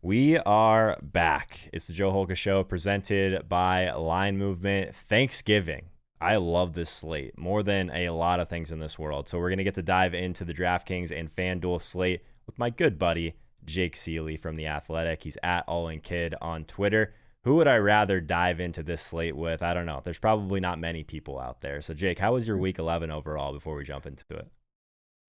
We are back. It's the Joe Holka Show presented by Line Movement. Thanksgiving. I love this slate more than a lot of things in this world. So we're going to get to dive into the DraftKings and Fanduel slate with my good buddy, Jake Ciely from TheAthletic. He's at AllInKid on Twitter. Who would I rather dive into this slate with? I don't know. There's probably not many people out there. So Jake, how was your week 11 overall before we jump into it?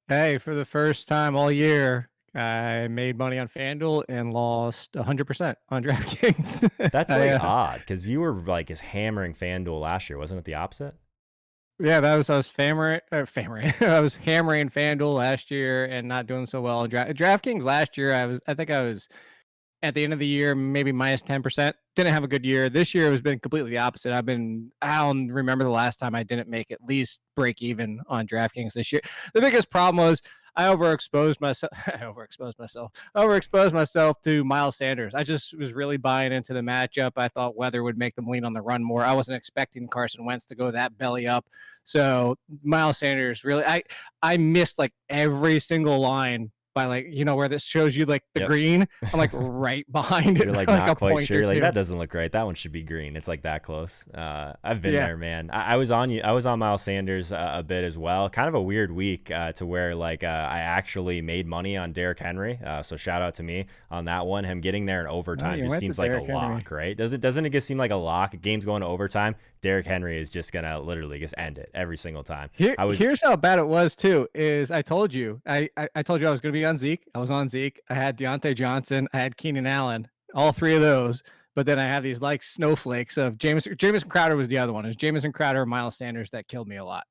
Hey, for the first time all year, I made money on FanDuel and lost 100% on DraftKings. That's I, like uh, odd because you were like just hammering FanDuel last year. Wasn't it the opposite? yeah, I was I was hammering FanDuel last year and not doing so well. DraftKings last year, I think I was at the end of the year maybe minus 10%. Didn't have a good year. This year has been completely the opposite. I don't remember the last time I didn't make at least break even on DraftKings this year. The biggest problem was I overexposed myself. Overexposed myself to Miles Sanders. I just was really buying into the matchup. I thought weather would make them lean on the run more. I wasn't expecting Carson Wentz to go that belly up. So Miles Sanders really, I missed like every single line by like, where this shows you like the Yep. green. I'm like right behind it. You're like Like not a quite point sure. or You're like, two. that doesn't look right. That one should be green. It's like that close. I've been Yeah. there, man. I was on you. I was on Miles Sanders a bit as well. Kind of a weird week to where like I actually made money on Derrick Henry. So shout out to me on that one. Him getting there in Oh, overtime you just went to seems like a Derrick Henry. lock, right? Doesn't it just seem like a lock? Game's going to overtime. Derrick Henry is just gonna literally just end it every single time. I was Here's how bad it was too. Is I told you I told you I was going to be on Zeke. I was on Zeke. I had Deontay Johnson. I had Keenan Allen. All three of those. But then I have these like snowflakes of Jamison Crowder was the other one. It was Jamison Crowder and Miles Sanders that killed me a lot.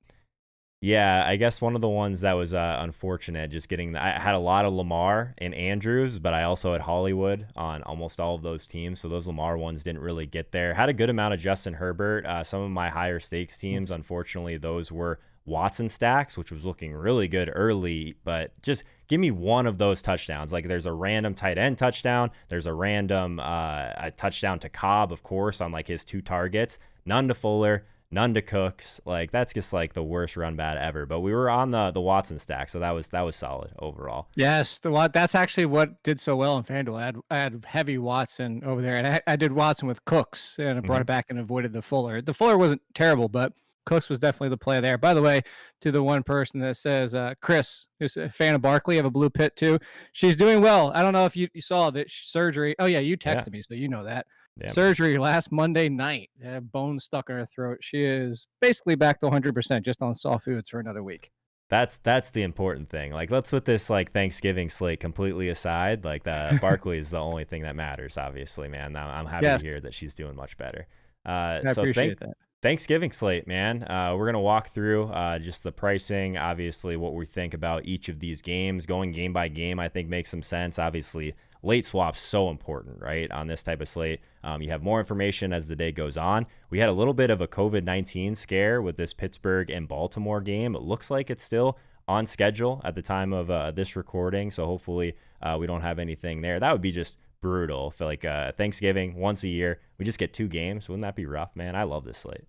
Yeah, I guess one of the ones that was unfortunate, just getting I had a lot of Lamar and Andrews, but I also had Hollywood on almost all of those teams. So those Lamar ones didn't really get there. Had a good amount of Justin Herbert. Some of my higher stakes teams, unfortunately, those were Watson stacks, which was looking really good early, but just give me one of those touchdowns. Like there's a random tight end touchdown. There's a random a touchdown to Cobb, of course, on like his 2 targets. None to Fuller. None to Cooks. Like that's just like the worst run bad ever. But we were on the Watson stack, so that was solid overall. Yes, that's actually what did so well in FanDuel. I had heavy Watson over there, and I did Watson with Cooks, and I brought Hmm. it back and avoided the Fuller. The Fuller wasn't terrible, but Cooks was definitely the play there. By the way, to the one person that says Chris, who's a fan of Barkley, have a blue pit too. She's doing well. I don't know if you saw that surgery. Oh yeah, you Yeah, texted me, so you know that yeah, man. surgery last Monday night. Bone stuck in her throat. She is basically back to 100%, just on soft foods for another week. That's the important thing. Like let's put this like Thanksgiving slate completely aside. Like the Barkley is the only thing that matters, obviously, man. I'm happy to Yes, hear that she's doing much better. I So appreciate that. Thanksgiving slate, man. We're going to walk through just the pricing, obviously, what we think about each of these games. Going game by game, I think, makes some sense. Obviously, late swaps so important, right, on this type of slate. You have more information as the day goes on. We had a little bit of a COVID-19 scare with this Pittsburgh and Baltimore game. It looks like it's still on schedule at the time of this recording, so hopefully we don't have anything there. That would be just brutal. I feel like Thanksgiving once a year, we just get 2 games. Wouldn't that be rough, man? I love this slate.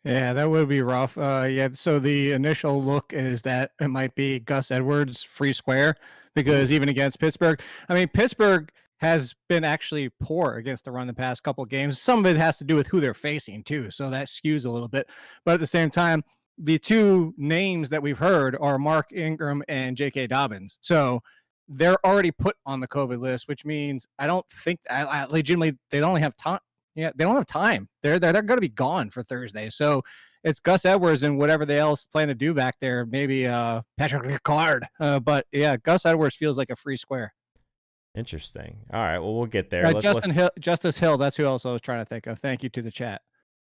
Yeah, that would be rough. Yeah, so the initial look is that it might be Gus Edwards free square because Ooh, even against Pittsburgh, I mean, Pittsburgh has been actually poor against the run the past couple of games. Some of it has to do with who they're facing too, so that skews a little bit. But at the same time, the two names that we've heard are Mark Ingram and J.K. Dobbins. So they're already put on the COVID list, which means I don't think I legitimately they don't have time. Yeah, they don't have time. They're going to be gone for Thursday. So it's Gus Edwards and whatever they else plan to do back there. Maybe Patrick Ricard. But yeah, Gus Edwards feels like a free square. interesting. All right, well, we'll get there. Let's Justice Hill. That's who else I was trying to think of. Thank you to the chat.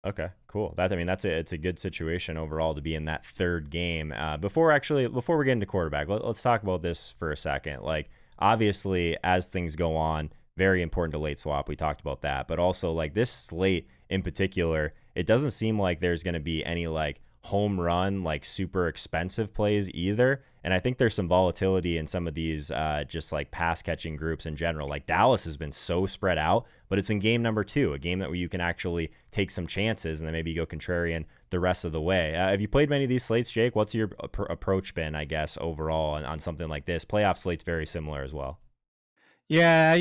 Okay, cool. I mean, it's a good situation overall to be in that third game. Before we get into quarterback, let's talk about this for a second. Like, obviously, as things go on, very important to late swap. We talked about that, but also like this slate in particular, it doesn't seem like there's going to be any like home run, like super expensive plays either. And I think there's some volatility in some of these just like pass catching groups in general. Like Dallas has been so spread out, but it's in game number 2, a game that where you can actually take some chances and then maybe go contrarian the rest of the way. Have you played many of these slates, Jake? What's your approach been, I guess, overall on something like this? Playoff slate's very similar as well. Yeah,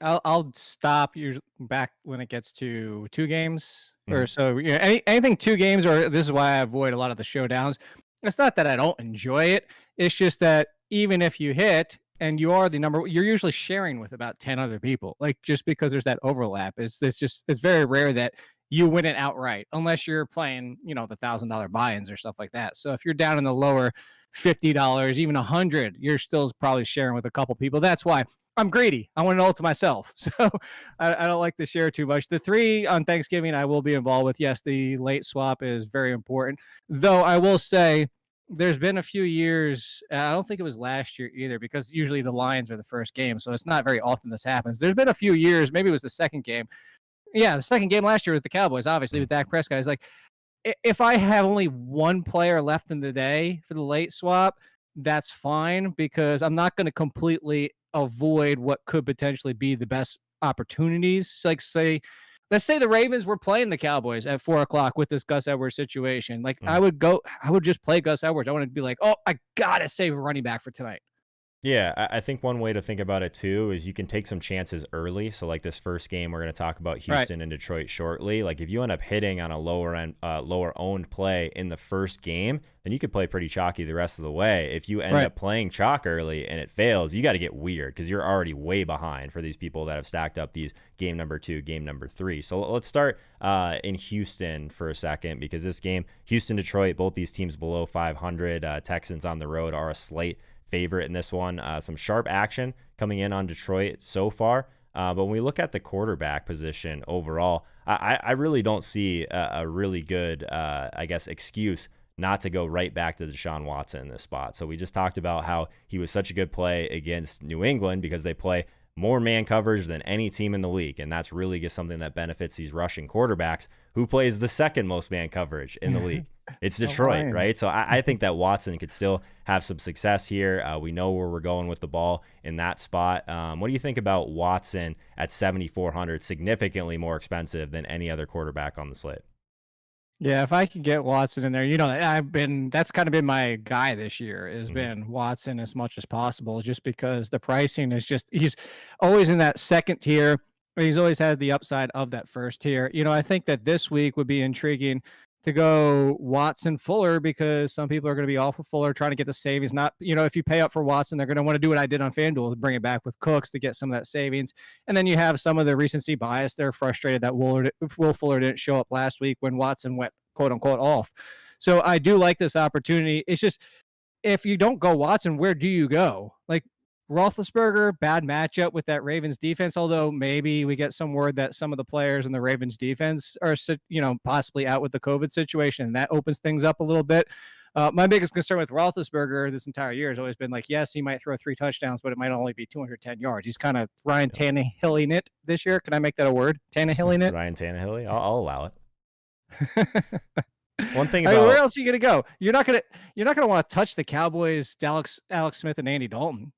I'll stop usually back when it gets to 2 games or Mhm. so. Yeah, anything 2 games, or this is why I avoid a lot of the showdowns. It's not that I don't enjoy it. It's just that even if you hit and you are the number, you're usually sharing with about 10 other people. Like, just because there's that overlap, it's very rare that you win it outright unless you're playing, the $1,000 buy-ins or stuff like that. So if you're down in the lower $50, even 100, you're still probably sharing with a couple people. That's why I'm greedy. I want it all to myself. So I don't like to share too much. The 3 on Thanksgiving I will be involved with. Yes, the late swap is very important. Though I will say there's been a few years, I don't think it was last year either, because usually the Lions are the first game. So it's not very often this happens. There's been a few years, maybe it was the second game. Yeah, the second game last year with the Cowboys, obviously Mm. with Dak Prescott. It's like, if I have only one player left in the day for the late swap, that's fine, because I'm not going to completely avoid what could potentially be the best opportunities. Like, let's say the Ravens were playing the Cowboys at 4 o'clock with this Gus Edwards situation. Like, Mm. I would just play Gus Edwards. I want to be like, oh, I gotta save a running back for tonight. Yeah, I think one way to think about it too is you can take some chances early. So like this first game, we're going to talk about Right. Houston and Detroit shortly. Like if you end up hitting on a lower owned play in the first game, then you could play pretty chalky the rest of the way. If you end Right. up playing chalk early and it fails, you got to get weird because you're already way behind for these people that have stacked up these game number 2, game number 3. So let's start in Houston for a second, because this game, Houston, Detroit, both these teams below 500. Texans on the road are a slight favorite in this one. Some sharp action coming in on Detroit so far. But when we look at the quarterback position overall, I really don't see a really good, I guess, excuse not to go right back to Deshaun Watson in this spot. So we just talked about how he was such a good play against New England because they play more man coverage than any team in the league. And that's really just something that benefits these rushing quarterbacks. Who plays the second most man coverage in the league? It's The Detroit, Lions. right? So I think that Watson could still have some success here. We know where we're going with the ball in that spot. What do you think about Watson at 7,400, significantly more expensive than any other quarterback on the slate? Yeah, if I could get Watson in there, that's kind of been my guy this year, has Mhm. been Watson as much as possible, just because the pricing is he's always in that second tier. But he's always had the upside of that first tier. I think that this week would be intriguing to go Watson Fuller, because some people are going to be off of Fuller trying to get the savings. Not, if you pay up for Watson, they're going to want to do what I did on FanDuel to bring it back with Cooks to get some of that savings. And then you have some of the recency bias. They're frustrated that Will Fuller didn't show up last week when Watson went quote unquote off. So I do like this opportunity. It's just, if you don't go Watson, where do you go? Like, Roethlisberger, bad matchup with that Ravens defense. Although maybe we get some word that some of the players in the Ravens defense are, possibly out with the COVID situation, and that opens things up a little bit. My biggest concern with Roethlisberger this entire year has always been like, yes, he might throw 3 touchdowns, but it might only be 210 yards. He's kind of Ryan Tannehilling it this year. Can I make that a word? Tannehilling it. Ryan Tannehill, I'll allow it. One thing I mean, where about else are you gonna go? You're not gonna want to touch the Cowboys, Alex Smith and Andy Dalton.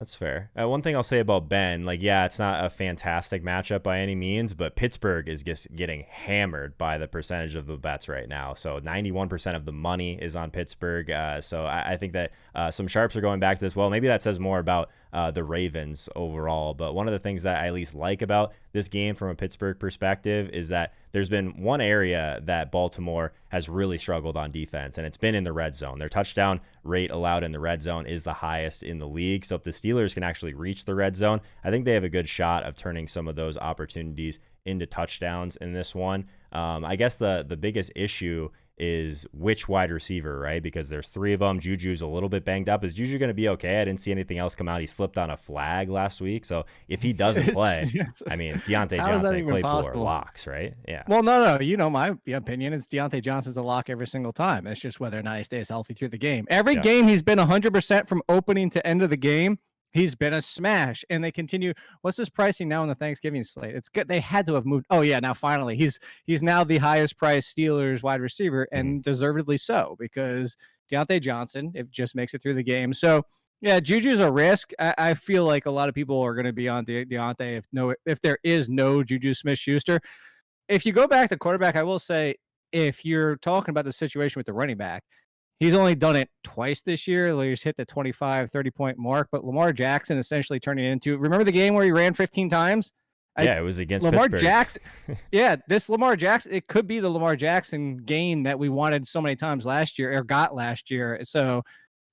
That's fair. One thing I'll say about Ben, like, yeah, it's not a fantastic matchup by any means, but Pittsburgh is just getting hammered by the percentage of the bets right now. So 91% of the money is on Pittsburgh. So I think that some sharps are going back to this. Well, maybe that says more about the Ravens overall. But one of the things that I at least like about this game from a Pittsburgh perspective is that there's been one area that Baltimore has really struggled on defense, and it's been in the red zone. Their touchdown rate allowed in the red zone is the highest in the league. So if the Steelers can actually reach the red zone, I think they have a good shot of turning some of those opportunities into touchdowns in this one. I guess the biggest issue is which wide receiver, right? Because there's 3 of them. Juju's a little bit banged up. Is Juju going to be okay? I didn't see anything else come out. He slipped on a flag last week. So if he doesn't play, I mean, Deontay How is that Johnson and even Claypool are possible? locks, right? Yeah. Well, no. My opinion is Deontay Johnson's a lock every single time. It's just whether or not he stays healthy through the game. Every Yeah. game he's been 100% from opening to end of the game. He's been a smash, and they continue. What's his pricing now on the Thanksgiving slate? It's good. They had to have moved. Oh yeah, now finally he's now the highest priced Steelers wide receiver, Mhm. and deservedly so, because Deontay Johnson, it just makes it through the game. So yeah, Juju's a risk. I feel like a lot of people are going to be on Deontay if there is no Juju Smith-Schuster. If you go back to quarterback, I will say, if you're talking about the situation with the running back, He's only done it twice this year. He's hit the 25, 30-point mark, but Lamar Jackson essentially turning it into, remember the game where he ran 15 times? Yeah, it was against Lamar Pittsburgh. Jackson. Yeah, this Lamar Jackson, it could be the Lamar Jackson game that we wanted so many times last year or got last year. So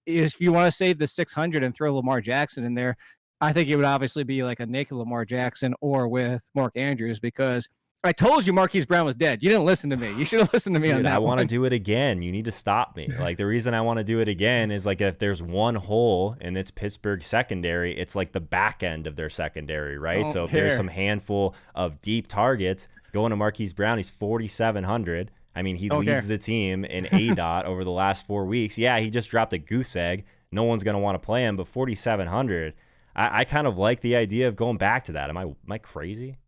if you want to save the 600 and throw Lamar Jackson in there, I think it would obviously be like a naked Lamar Jackson or with Mark Andrews, because I told you Marquise Brown was dead. You didn't listen to me. You should have listened to me on that. I want to do it again. You need to stop me. Like, the reason I want to do it again is, like, if there's one hole in its Pittsburgh secondary, it's like the back end of their secondary, right? So if there's some handful of deep targets going to Marquise Brown, he's 4,700. I mean, he leads the team in ADOT over the last 4 weeks. Yeah, he just dropped a goose egg. No one's going to want to play him, but 4,700. I kind of like the idea of going back to that. Am I crazy?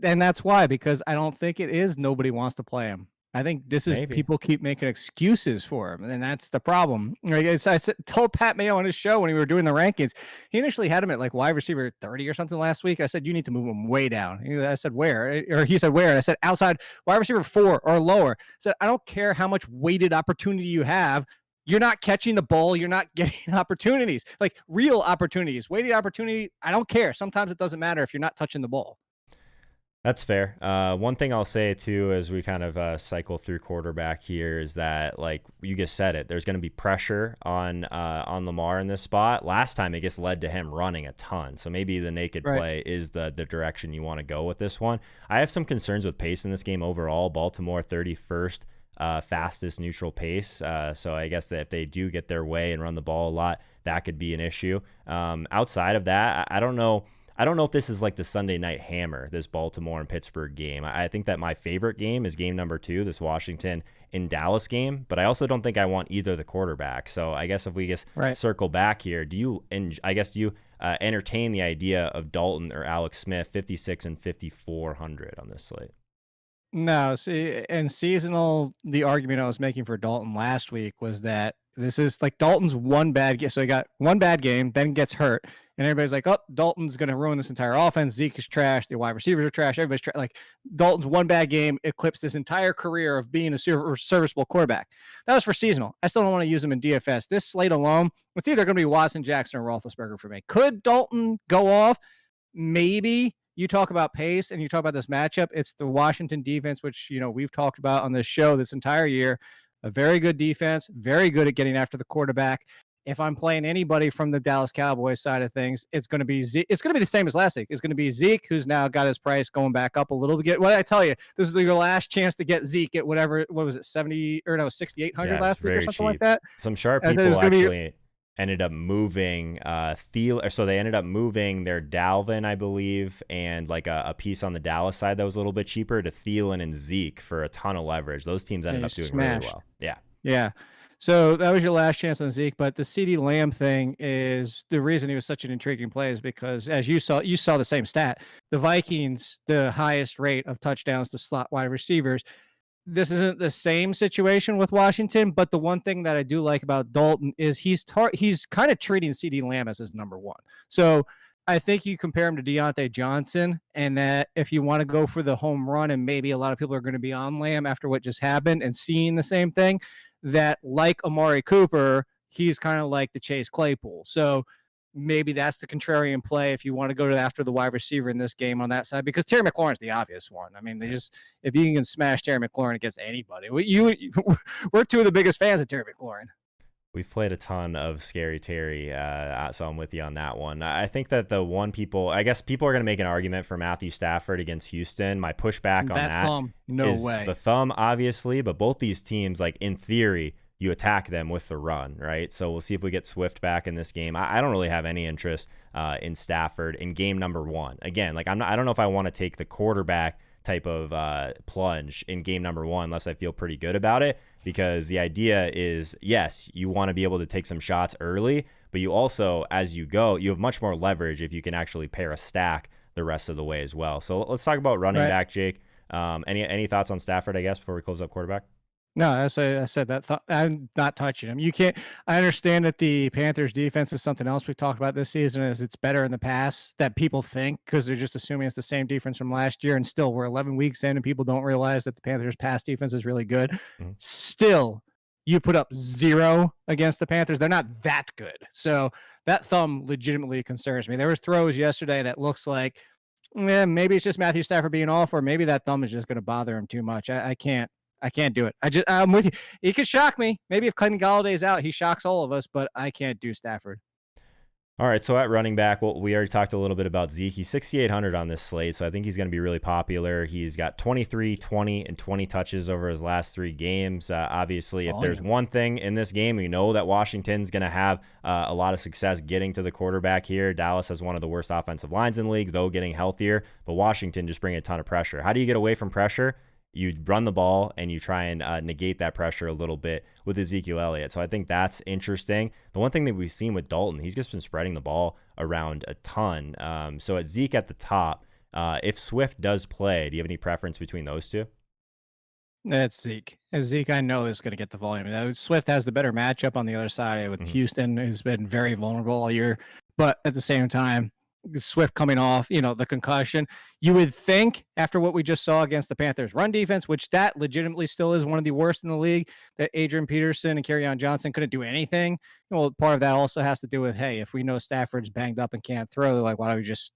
And that's why, because I don't think it is nobody wants to play him. I think this is people keep making excuses for him, and that's the problem. Like I told Pat Mayo on his show when we were doing the rankings, he initially had him at like wide receiver 30 or something last week. I said, you need to move him way down. I said, where? Or he said, where? And I said, outside wide receiver 4 or lower. I said, I don't care how much weighted opportunity you have. You're not catching the ball. You're not getting opportunities, like real opportunities. Weighted opportunity, I don't care. Sometimes it doesn't matter if you're not touching the ball. That's fair. One thing I'll say too, as we kind of cycle through quarterback here, is that, like you just said it, there's going to be pressure on Lamar in this spot. Last time it just led to him running a ton, so maybe the naked play is the direction you want to go with this one. I have some concerns with pace in this game overall. Baltimore 31st fastest neutral pace, so I guess that if they do get their way and run the ball a lot, that could be an issue. Outside of that, I don't know. I don't know if this is like the Sunday night hammer, this Baltimore and Pittsburgh game. I think that my favorite game is game number 2, this Washington in Dallas game, but I also don't think I want either the quarterback. So I guess if we just circle back here, do you entertain the idea of Dalton or Alex Smith, 56 and 5,400 on this slate? No, see, and seasonal, the argument I was making for Dalton last week was that this is like Dalton's one bad game. So he got one bad game, then gets hurt, and everybody's like, oh, Dalton's going to ruin this entire offense. Zeke is trash. The wide receivers are trash. Everybody's trash. Like, Dalton's one bad game eclipsed his entire career of being a serviceable quarterback. That was for seasonal. I still don't want to use him in DFS. This slate alone, it's either going to be Watson, Jackson, or Roethlisberger for me. Could Dalton go off? Maybe. You talk about pace and you talk about this matchup. It's the Washington defense, which, you know, we've talked about on this show this entire year. A very good defense, very good at getting after the quarterback. If I'm playing anybody from the Dallas Cowboys side of things, it's going to be Zeke. It's going to be the same as last week. It's going to be Zeke, who's now got his price going back up a little bit. What did I tell you? This is your last chance to get Zeke at whatever. What was it, 6,800 last week or something like that? Some sharp people actually ended up moving so they ended up moving their Dalvin, I believe, and like a piece on the Dallas side that was a little bit cheaper to Thielen and Zeke for a ton of leverage. Those teams ended up doing really well. Yeah. So that was your last chance on Zeke, but the CeeDee Lamb thing is the reason he was such an intriguing play is because, as you saw the same stat. The Vikings, the highest rate of touchdowns to slot wide receivers. This isn't the same situation with Washington, but the one thing that I do like about Dalton is he's kind of treating CeeDee Lamb as his number one. So I think you compare him to Deontay Johnson, and that if you want to go for the home run, and maybe a lot of people are going to be on Lamb after what just happened and seeing the same thing, that like Amari Cooper, he's kind of like the Chase Claypool. So maybe that's the contrarian play if you want to go after the wide receiver in this game on that side, because Terry McLaurin's the obvious one. I mean, if you can smash Terry McLaurin against anybody, we're two of the biggest fans of Terry McLaurin. We've played a ton of Scary Terry, so I'm with you on that one. I think that I guess people are going to make an argument for Matthew Stafford against Houston. My pushback on that thumb, no is way. The thumb, obviously, but both these teams, like in theory, you attack them with the run, right? So we'll see if we get Swift back in this game. I don't really have any interest in Stafford in game number 1. Again, like I don't know if I want to take the quarterback type of plunge in game number 1 unless I feel pretty good about it, because the idea is, yes, you want to be able to take some shots early, but you also, as you go, you have much more leverage if you can actually pair a stack the rest of the way as well. So let's talk about running back, Jake. Any thoughts on Stafford, I guess, before we close up quarterback? No, as I said, I'm not touching him. You can't. I understand that the Panthers defense is something else we've talked about this season, is it's better in the pass that people think, because they're just assuming it's the same defense from last year. And still, we're 11 weeks in and people don't realize that the Panthers pass defense is really good. Still, You put up 0 against the Panthers. They're not that good. So that thumb legitimately concerns me. There was throws yesterday that looks like, maybe it's just Matthew Stafford being off, or maybe that thumb is just going to bother him too much. I can't do it. I'm with you. He could shock me. Maybe if Clayton Galladay's out, he shocks all of us, but I can't do Stafford. All right, so at running back, well, we already talked a little bit about Zeke. He's 6,800 on this slate, so I think he's going to be really popular. He's got 23, 20, and 20 touches over his last 3 games. Obviously, if there's one thing in this game, we know that Washington's going to have a lot of success getting to the quarterback here. Dallas has one of the worst offensive lines in the league, though getting healthier, but Washington just bringing a ton of pressure. How do you get away from pressure? You run the ball and you try and negate that pressure a little bit with Ezekiel Elliott. So I think that's interesting. The one thing that we've seen with Dalton, he's just been spreading the ball around a ton. So at Zeke at the top, if Swift does play, do you have any preference between those two? That's Zeke. Zeke, I know, is going to get the volume. Swift has the better matchup on the other side with Houston, who's been very vulnerable all year. But at the same time, Swift coming off, the concussion. You would think after what we just saw against the Panthers run defense, which that legitimately still is one of the worst in the league, that Adrian Peterson and Kerryon Johnson couldn't do anything. Well, part of that also has to do with, hey, if we know Stafford's banged up and can't throw, like, why don't we just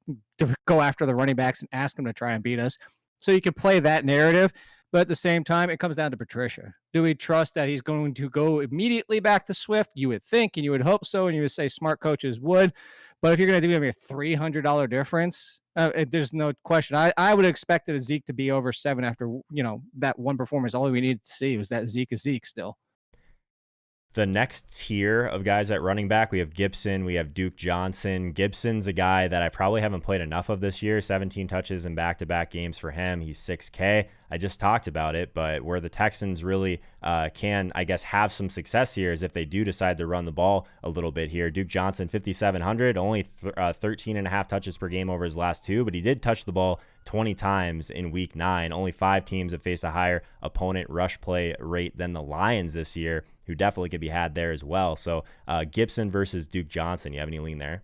go after the running backs and ask them to try and beat us? So you could play that narrative. But at the same time, it comes down to Patricia. Do we trust that he's going to go immediately back to Swift? You would think, and you would hope so, and you would say smart coaches would. But if you're going to give me a $300 difference, there's no question. I would expect Zeke to be over 7 after, that one performance. All we needed to see was that Zeke is Zeke still. The next tier of guys at running back, we have Gibson, we have Duke Johnson. Gibson's a guy that I probably haven't played enough of this year. 17 touches in back-to-back games for him. He's 6K. I just talked about it, but where the Texans really can, I guess, have some success here is if they do decide to run the ball a little bit here. Duke Johnson, 5,700, only 13 and a half touches per game over his last 2, but he did touch the ball 20 times in week 9. Only 5 teams have faced a higher opponent rush play rate than the Lions this year, who definitely could be had there as well. So Gibson versus Duke Johnson, you have any lean there?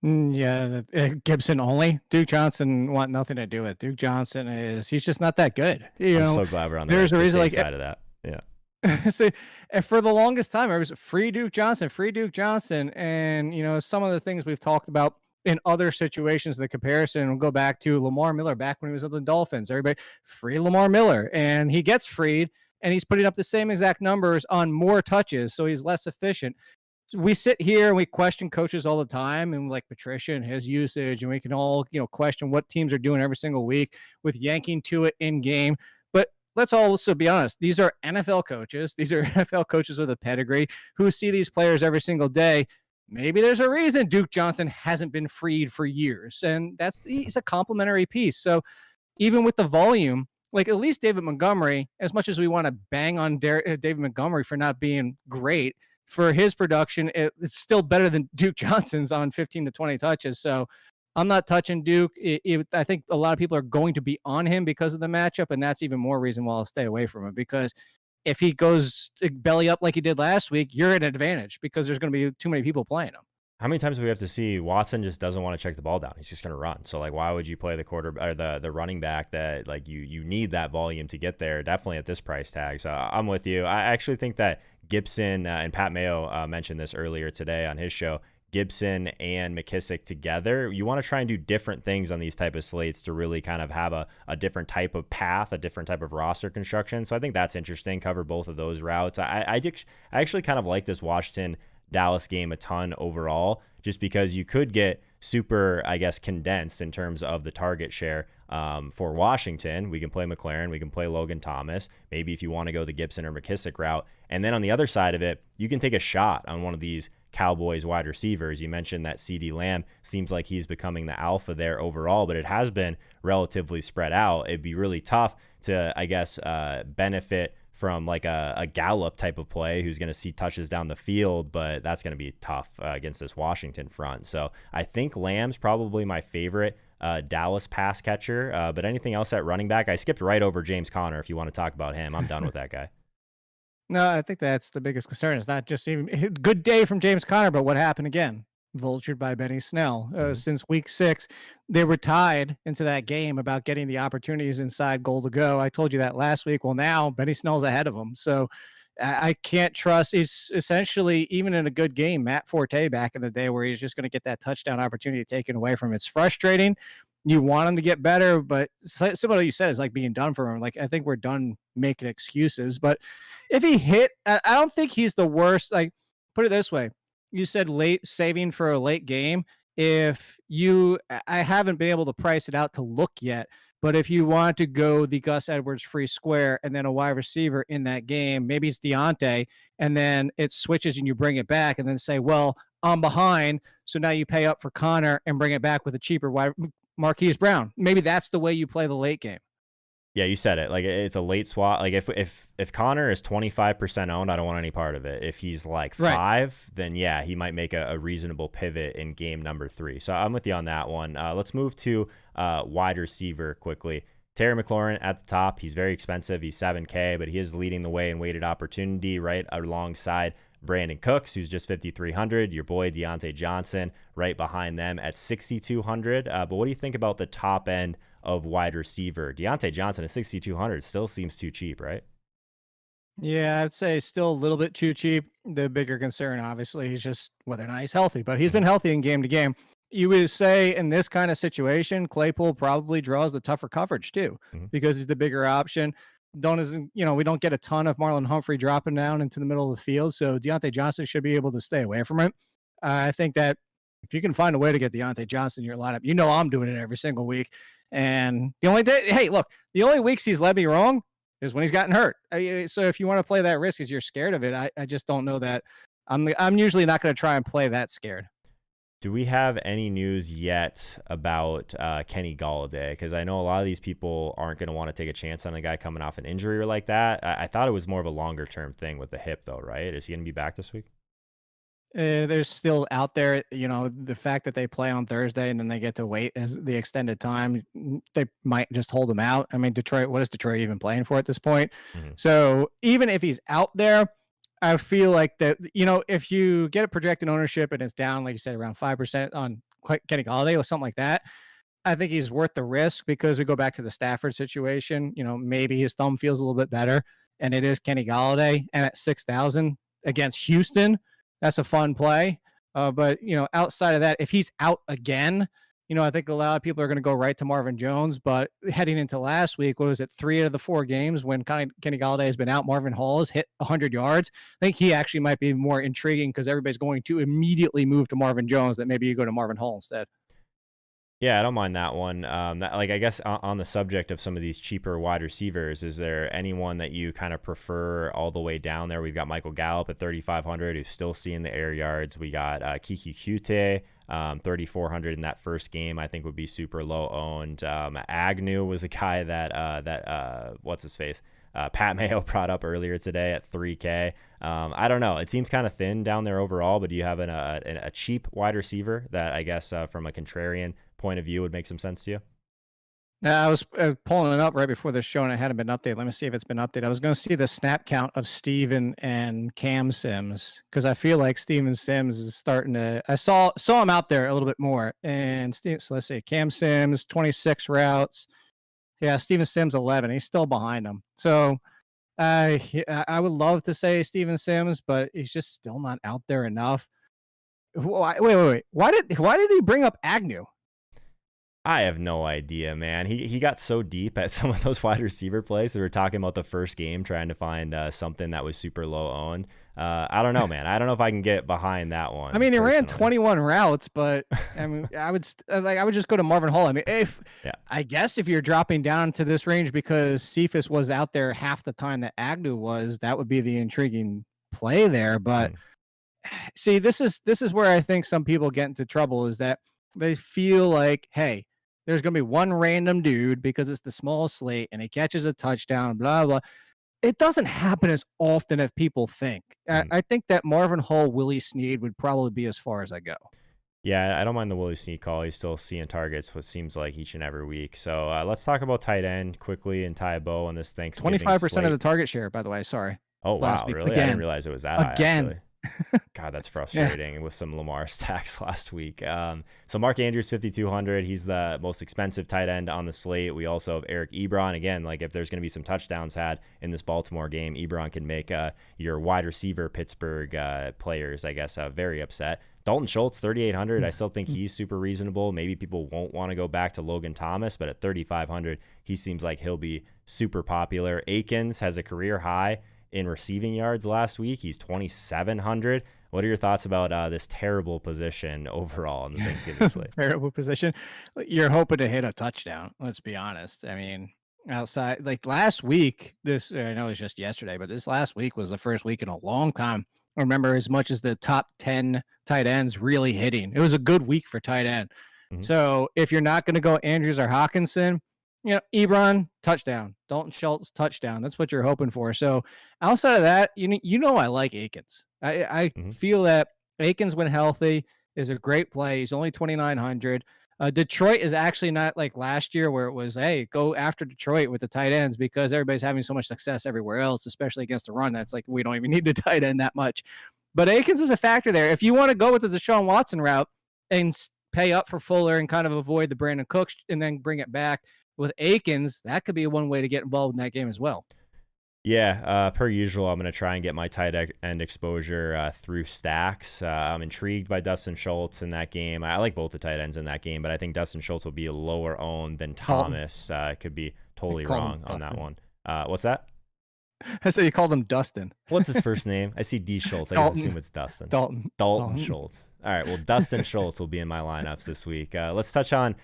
Yeah, Gibson only. Duke Johnson want nothing to do with. Duke Johnson he's just not that good. I'm so glad we're on there's a reason, side of that. Yeah. So, and for the longest time, it was free Duke Johnson. And, some of the things we've talked about in other situations, the comparison will go back to Lamar Miller back when he was at the Dolphins. Everybody, free Lamar Miller. And he gets freed, and he's putting up the same exact numbers on more touches, so he's less efficient. We sit here and we question coaches all the time, and like Patricia and his usage, and we can all, question what teams are doing every single week with yanking to it in game. But let's also be honest. These are NFL coaches. These are NFL coaches with a pedigree who see these players every single day. Maybe there's a reason Duke Johnson hasn't been freed for years, and he's a complimentary piece. So even with the volume, like at least David Montgomery, as much as we want to bang on David Montgomery for not being great, for his production, it's still better than Duke Johnson's on 15 to 20 touches. So I'm not touching Duke. I think a lot of people are going to be on him because of the matchup, and that's even more reason why I'll stay away from him, because if he goes belly up like he did last week, you're at an advantage because there's going to be too many people playing him. How many times do we have to see Watson just doesn't want to check the ball down? He's just going to run. So like, why would you play the quarterback or the running back that like you need that volume to get there? Definitely at this price tag. So I'm with you. I actually think that Gibson and Pat Mayo mentioned this earlier today on his show. Gibson and McKissick together, you want to try and do different things on these type of slates to really kind of have a different type of path, a different type of roster construction. So I think that's interesting. Cover both of those routes. I actually kind of like this Washington Dallas game a ton overall, just because you could get super, I guess, condensed in terms of the target share. For Washington, we can play McLaren, we can play Logan Thomas, maybe if you want to go the Gibson or McKissick route. And then on the other side of it, you can take a shot on one of these Cowboys wide receivers. You mentioned that CeeDee Lamb seems like he's becoming the alpha there overall, but it has been relatively spread out. It'd be really tough to, I guess, benefit from like a Gallup type of play who's going to see touches down the field, but that's going to be tough against this Washington front. So I think Lamb's probably my favorite Dallas pass catcher, but anything else at running back? I skipped right over James Conner. If you want to talk about him, I'm done with that guy. No, I think that's the biggest concern. It's not just even good day from James Conner, but what happened again? Vultured by Benny Snell. Since week 6, they were tied into that game about getting the opportunities inside goal to go. I told you that last week. Well, now Benny Snell's ahead of him. So I can't trust. He's essentially, even in a good game, Matt Forte back in the day, where he's just going to get that touchdown opportunity taken away from him. It's frustrating. You want him to get better, but similar to what you said, is like being done for him. Like, I think we're done making excuses. But if he hit, I don't think he's the worst. Like, put it this way: you said late saving for a late game. I haven't been able to price it out to look yet. But if you want to go the Gus Edwards free square and then a wide receiver in that game, maybe it's Deontay, and then it switches and you bring it back and then say, well, I'm behind. So now you pay up for Connor and bring it back with a cheaper wide Marquise Brown. Maybe that's the way you play the late game. Yeah, you said it. Like, it's a late swap. Like, if Connor is 25% owned, I don't want any part of it. If he's like 5, then yeah, he might make a reasonable pivot in game number 3. So I'm with you on that one. Let's move to wide receiver quickly. Terry McLaurin at the top. He's very expensive. He's $7K, but he is leading the way in weighted opportunity right alongside Brandon Cooks, who's just $5,300. Your boy Deontay Johnson right behind them at $6,200. But what do you think about the top end of wide receiver? Deontay Johnson at $6,200 still seems too cheap, right? Yeah, I'd say still a little bit too cheap. The bigger concern, obviously, is just whether or not he's healthy, but he's been healthy in game to game. You would say in this kind of situation, Claypool probably draws the tougher coverage too, because he's the bigger option. We don't get a ton of Marlon Humphrey dropping down into the middle of the field, so Deontay Johnson should be able to stay away from it. I think that if you can find a way to get Deontay Johnson in your lineup, I'm doing it every single week. And the only weeks he's led me wrong is when he's gotten hurt. So if you want to play that risk, as you're scared of it, I just don't know that I'm usually not going to try and play that scared. Do we have any news yet about Kenny Golladay? Because I know a lot of these people aren't going to want to take a chance on a guy coming off an injury or like that. I thought it was more of a longer term thing with the hip, though, right? Is he going to be back this week? They're still out there. The fact that they play on Thursday and then they get to wait as the extended time, they might just hold him out. I mean, Detroit, what is Detroit even playing for at this point? So even if he's out there, I feel like that, if you get a projected ownership and it's down, like you said, around 5% on Kenny Golladay or something like that, I think he's worth the risk, because we go back to the Stafford situation. Maybe his thumb feels a little bit better, and it is Kenny Golladay, and at 6,000 against Houston, that's a fun play. But outside of that, if he's out again, I think a lot of people are going to go right to Marvin Jones. But heading into last week, what was it? 3 out of the 4 games when Kenny Golladay has been out, Marvin Hall has hit 100 yards. I think he actually might be more intriguing, because everybody's going to immediately move to Marvin Jones, that maybe you go to Marvin Hall instead. Yeah, I don't mind that one. I guess on the subject of some of these cheaper wide receivers, is there anyone that you kind of prefer all the way down there? We've got Michael Gallup at 3,500, who's still seeing the air yards. We got Kiki Kute, 3,400 in that first game, I think would be super low owned. Agnew was a guy that what's his face? Pat Mayo brought up earlier today at 3K. I don't know. It seems kind of thin down there overall, but do you have a cheap wide receiver that I guess from a contrarian point of view would make some sense to you? I was pulling it up right before the show, and it hadn't been updated. Let me see if it's been updated. I was going to see the snap count of Steven and Cam Sims, because I feel like Steven Sims is starting to. I saw him out there a little bit more, and so let's see, Cam Sims 26 routes. Yeah, Steven Sims 11. He's still behind him. So I would love to say Steven Sims, but he's just still not out there enough. Wait. Why did he bring up Agnew? I have no idea, man. He got so deep at some of those wide receiver plays. We were talking about the first game, trying to find something that was super low owned. I don't know, man. I don't know if I can get behind that one. I mean, he ran 21 routes, but I mean, I would just go to Marvin Hall. I mean, I guess if you're dropping down to this range because Cephas was out there half the time that Agnew was, that would be the intriguing play there. But see, this is where I think some people get into trouble, is that they feel like, hey, there's going to be one random dude because it's the small slate and he catches a touchdown, blah, blah. It doesn't happen as often as people think. I think that Marvin Hall, Willie Snead would probably be as far as I go. Yeah, I don't mind the Willie Snead call. He's still seeing targets, what seems like each and every week. So let's talk about tight end quickly and tie a bow on this Thanksgiving 25% slate. of the target share, by the way. Sorry. Oh, wow. Really? I didn't realize it was that high, actually. God, that's Yeah. frustrating with some Lamar stacks last week. So Mark Andrews, 5,200. He's the most expensive tight end on the slate. We also have Eric Ebron. Again, like if there's going to be some touchdowns had in this Baltimore game, Ebron can make your wide receiver Pittsburgh players, I guess, very upset. Dalton Schultz, 3,800. I still think he's super reasonable. Maybe people won't want to go back to Logan Thomas, but at 3,500, he seems like he'll be super popular. Akins has a career high in receiving yards last week. He's 2,700. What are your thoughts about this terrible position overall in the Thanksgiving slate? Terrible position. You're hoping to hit a touchdown. Let's be honest. I mean, outside like last week, I know it was just yesterday, but this last week was the first week in a long time. I remember as much as the top 10 tight ends really hitting. It was a good week for tight end. Mhm. So if you're not going to go Andrews or Hawkinson, Ebron, touchdown. Dalton Schultz, touchdown. That's what you're hoping for. So outside of that, I like Akins. I feel that Akins, when healthy, is a great play. He's only 2,900. Detroit is actually not like last year where it was, hey, go after Detroit with the tight ends because everybody's having so much success everywhere else, especially against the run. That's like, we don't even need the tight end that much. But Akins is a factor there. If you want to go with the Deshaun Watson route and pay up for Fuller and kind of avoid the Brandon Cooks and then bring it back with Akins, that could be one way to get involved in that game as well. Yeah, per usual, I'm going to try and get my tight end exposure through stacks. I'm intrigued by Dustin Schultz in that game. I like both the tight ends in that game, but I think Dustin Schultz will be a lower owned than Thomas. Could be totally wrong on that one. What's that? I said you called him Dustin. What's his first name? I see D Schultz. I just assume it's Dustin. Dalton Schultz. All right. Well, Dustin Schultz will be in my lineups this week. Let's touch on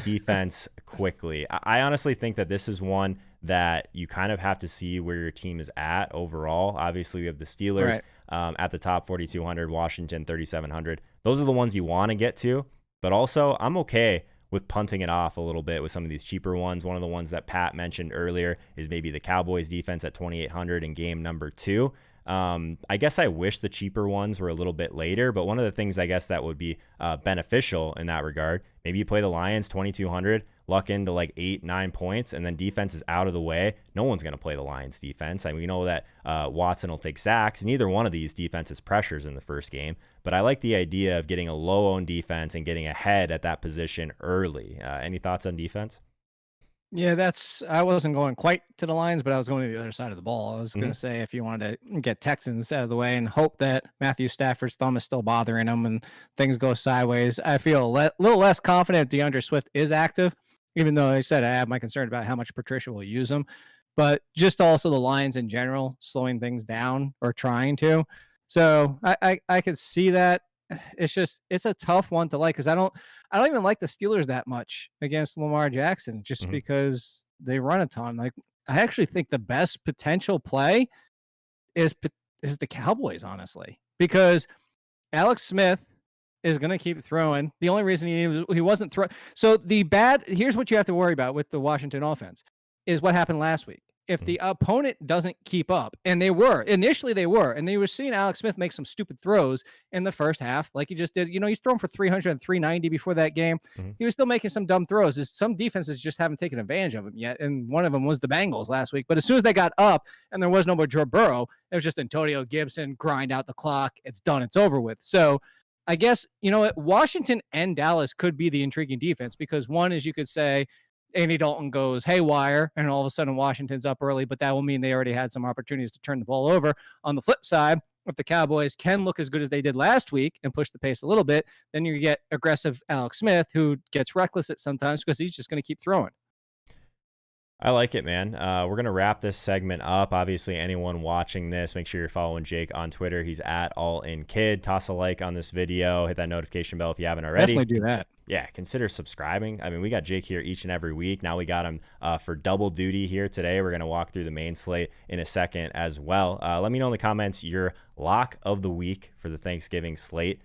defense quickly. I honestly think that this is one that you kind of have to see where your team is at overall. Obviously, we have the Steelers at the top, 4,200, Washington, 3,700. Those are the ones you want to get to. But also, I'm okay with punting it off a little bit with some of these cheaper ones. One of the ones that Pat mentioned earlier is maybe the Cowboys defense at 2,800 in game number 2. I guess I wish the cheaper ones were a little bit later, but one of the things I guess that would be beneficial in that regard, maybe you play the Lions 2,200, luck into like 8-9 points, and then defense is out of the way. No one's going to play the Lions defense. I mean, we know that Watson will take sacks. Neither one of these defenses pressures in the first game, but I like the idea of getting a low-owned defense and getting ahead at that position early. Any thoughts on defense? Yeah, I wasn't going quite to the Lions, but I was going to the other side of the ball. I was going to say if you wanted to get Texans out of the way and hope that Matthew Stafford's thumb is still bothering him and things go sideways, I feel a little less confident DeAndre Swift is active, even though I said I have my concern about how much Patricia will use him. But just also the Lions in general slowing things down or trying to. So I could see that. It's a tough one to like because I don't even like the Steelers that much against Lamar Jackson just because they run a ton. Like I actually think the best potential play is the Cowboys, honestly, because Alex Smith is going to keep throwing. The only reason he wasn't throwing. So here's what you have to worry about with the Washington offense is what happened last week. If the opponent doesn't keep up, and they were seeing Alex Smith make some stupid throws in the first half, like he just did. He's thrown for 300 and 390 before that game. He was still making some dumb throws. Some defenses just haven't taken advantage of him yet, and one of them was the Bengals last week. But as soon as they got up and there was no more Joe Burrow, it was just Antonio Gibson, grind out the clock. It's done. It's over with. So I guess, Washington and Dallas could be the intriguing defense because one is you could say, Andy Dalton goes haywire and all of a sudden Washington's up early, but that will mean they already had some opportunities to turn the ball over. On the flip side, if the Cowboys can look as good as they did last week and push the pace a little bit, then you get aggressive Alex Smith who gets reckless at sometimes because he's just going to keep throwing. I like it, man. We're going to wrap this segment up. Obviously, anyone watching this, make sure you're following Jake on Twitter. He's at AllInKid. Toss a like on this video. Hit that notification bell if you haven't already. Definitely do that. Yeah, consider subscribing. I mean, we got Jake here each and every week. Now we got him for double duty here today. We're going to walk through the main slate in a second as well. Let me know in the comments your lock of the week for the Thanksgiving slate.